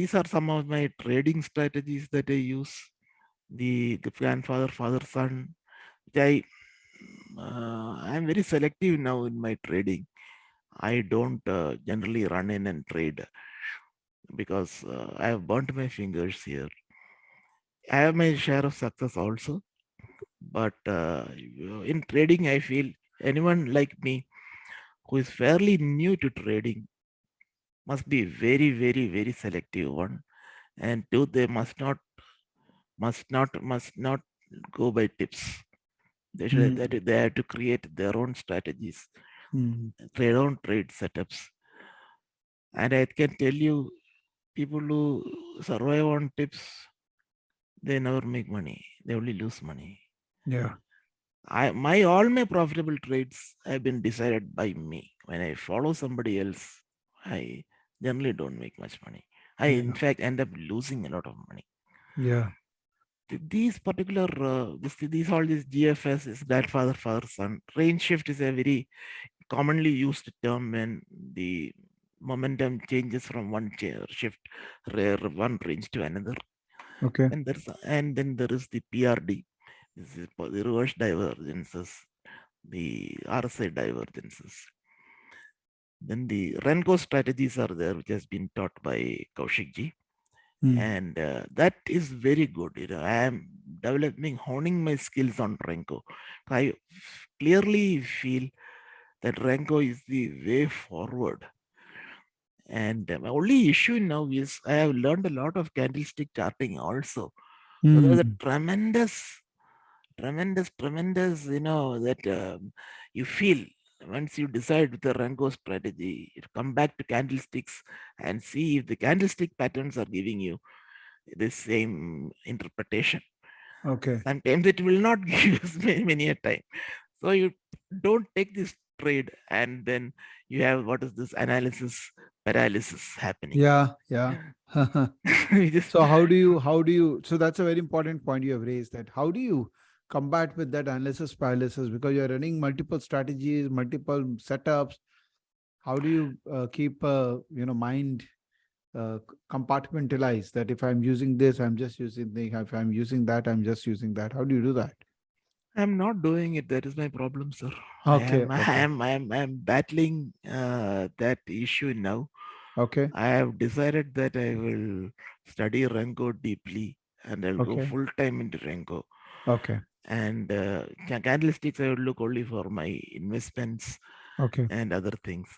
these are some of my trading strategies that I use. The grandfather, father, son. I I'm very selective now in my trading. I don't generally run in and trade because I have burnt my fingers here. I have my share of success also, but in trading, I feel anyone like me who is fairly new to trading must be very, very, very selective one, and two, they must not go by tips. They should they have to create their own strategies, their own trade setups. And I can tell you, people who survive on tips, they never make money. They only lose money. Yeah. My all my profitable trades have been decided by me. When I follow somebody else, I generally don't make much money. I in Yeah. fact end up losing a lot of money. Yeah. These particular these all these GFS is grandfather, father, son. Range shift is a very commonly used term when the momentum changes from one shift, one range to another. Okay. And then there is the PRD. This is the reverse divergences, the RSI divergences. Then the Renko strategies are there, which has been taught by Kaushik ji, and that is very good. I am developing, honing my skills on Renko. I clearly feel that Renko is the way forward. And my only issue now is I have learned a lot of candlestick charting also. So there's a tremendous, that you feel once you decide with the Rango strategy, you come back to candlesticks and see if the candlestick patterns are giving you the same interpretation. Okay. Sometimes it will not give you many a time. So you don't take this trade and then you have what is this analysis paralysis happening. Yeah. Yeah. We just So so that's a very important point you have raised, that how do you combat with that analysis paralysis, because you're running multiple strategies, multiple setups. How do you keep mind compartmentalized, that if I'm using this, I'm just using the, if I'm using that, I'm just using that. How do you do that? I'm not doing it. That is my problem, sir. I Okay. am, I Okay. am, I am, I am battling that issue now. Okay. I have decided that I will study Renko deeply and I'll go Okay. full time into Renko. Okay. And candlesticks, I will look only for my investments Okay. and other things.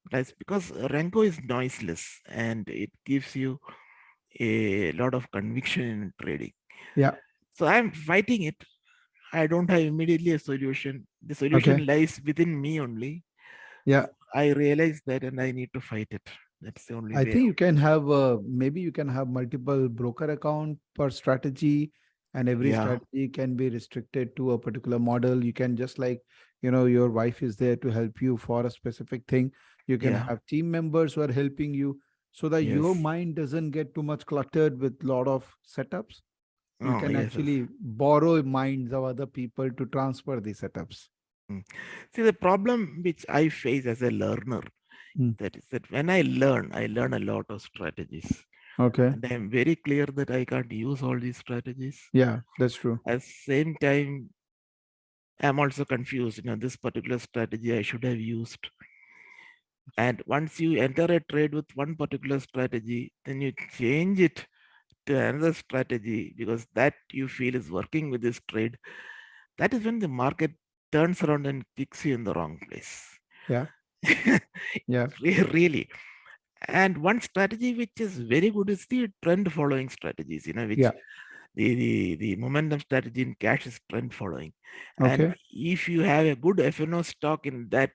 That's because Renko is noiseless and it gives you a lot of conviction in trading. Yeah. So I'm fighting it. I don't have immediately a solution. The Okay. solution lies within me only. Yeah. I realize that and I need to fight it. That's the only I way think you out. can have maybe you can have multiple broker account per strategy, and every Yeah, strategy can be restricted to a particular model. You can just like, your wife is there to help you for a specific thing. You can yeah, have team members who are helping you, so that your yes. mind doesn't get too much cluttered with lot of setups. You Oh, can yes, yes. actually borrow minds of other people to transfer the setups. Mm. See, the problem which I face as a learner, Mm. that is that when I learn a lot of strategies. Okay. And I am very clear that I can't use all these strategies. Yeah, that's true. At the same time, I'm also confused. This particular strategy I should have used. And once you enter a trade with one particular strategy, then you change it to another strategy because that you feel is working with this trade. That is when the market turns around and kicks you in the wrong place. Yeah. Yeah. Really. And one strategy which is very good is the trend following strategies, which Yeah. the momentum strategy in cash is trend following. And Okay. if you have a good FNO stock in that,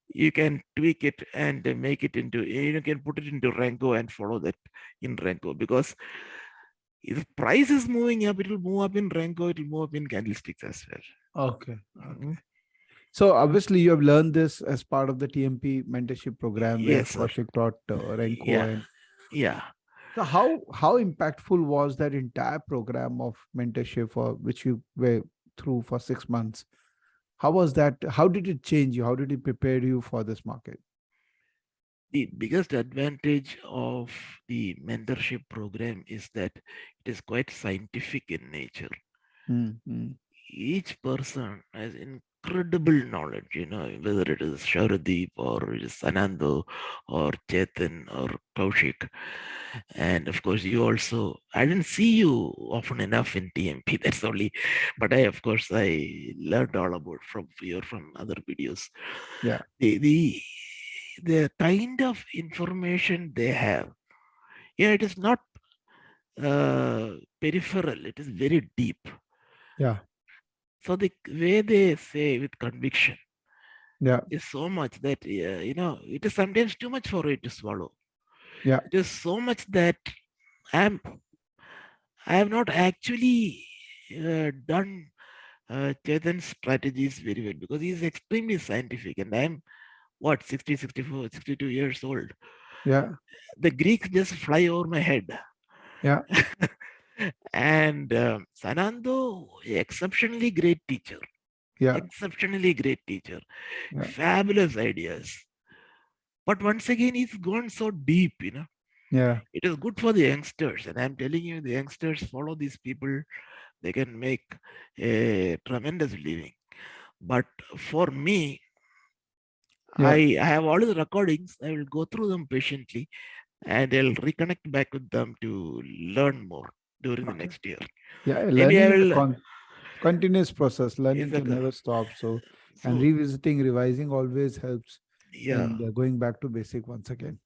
you can tweak it and make it into, you can put it into Renko and follow that in Renko, because if price is moving up, it will move up in Renko, it will move up in candlesticks as well. Okay. Mhm. Okay. So obviously you have learned this as part of the TMP mentorship program where Yes, sir. Kaushik taught Renko. Yeah, And yeah. so how impactful was that entire program of mentorship for which you were through for 6 months? How was that? How did it change you? How did it prepare you for this market? The biggest advantage of the mentorship program is that it is quite scientific in nature. Mm, mm. Each person has incredible knowledge, whether it is Sharadeep or it is Sanando or Chetan or Kaushik. And of course, you also, I didn't see you often enough in TMP. That's only, but of course, I learned all about from other videos. Yeah, The, the, the kind of information they have, yeah, it is not peripheral, it is very deep. yeah, So the way they say with conviction yeah, is so much that it is sometimes too much for it to swallow. yeah, It is so much that I'm I have not actually done Chetan's strategies very well because he is extremely scientific and I'm what 60, 64, 62 years old. yeah, The Greeks just fly over my head. yeah, And Sanando, exceptionally great teacher, yeah, exceptionally great teacher, yeah, fabulous ideas. But once again, he's gone so deep, yeah. It is good for the youngsters. And I'm telling you, the youngsters follow these people, they can make a tremendous living. But for me, Yeah. I have all the recordings. I will go through them patiently and I'll reconnect back with them to learn more during the Okay. next year. Yeah, Maybe I learning is a will. continuous process. Is Learning a, can never stop. So, and so revisiting, revising always helps yeah. in going back to basic once again.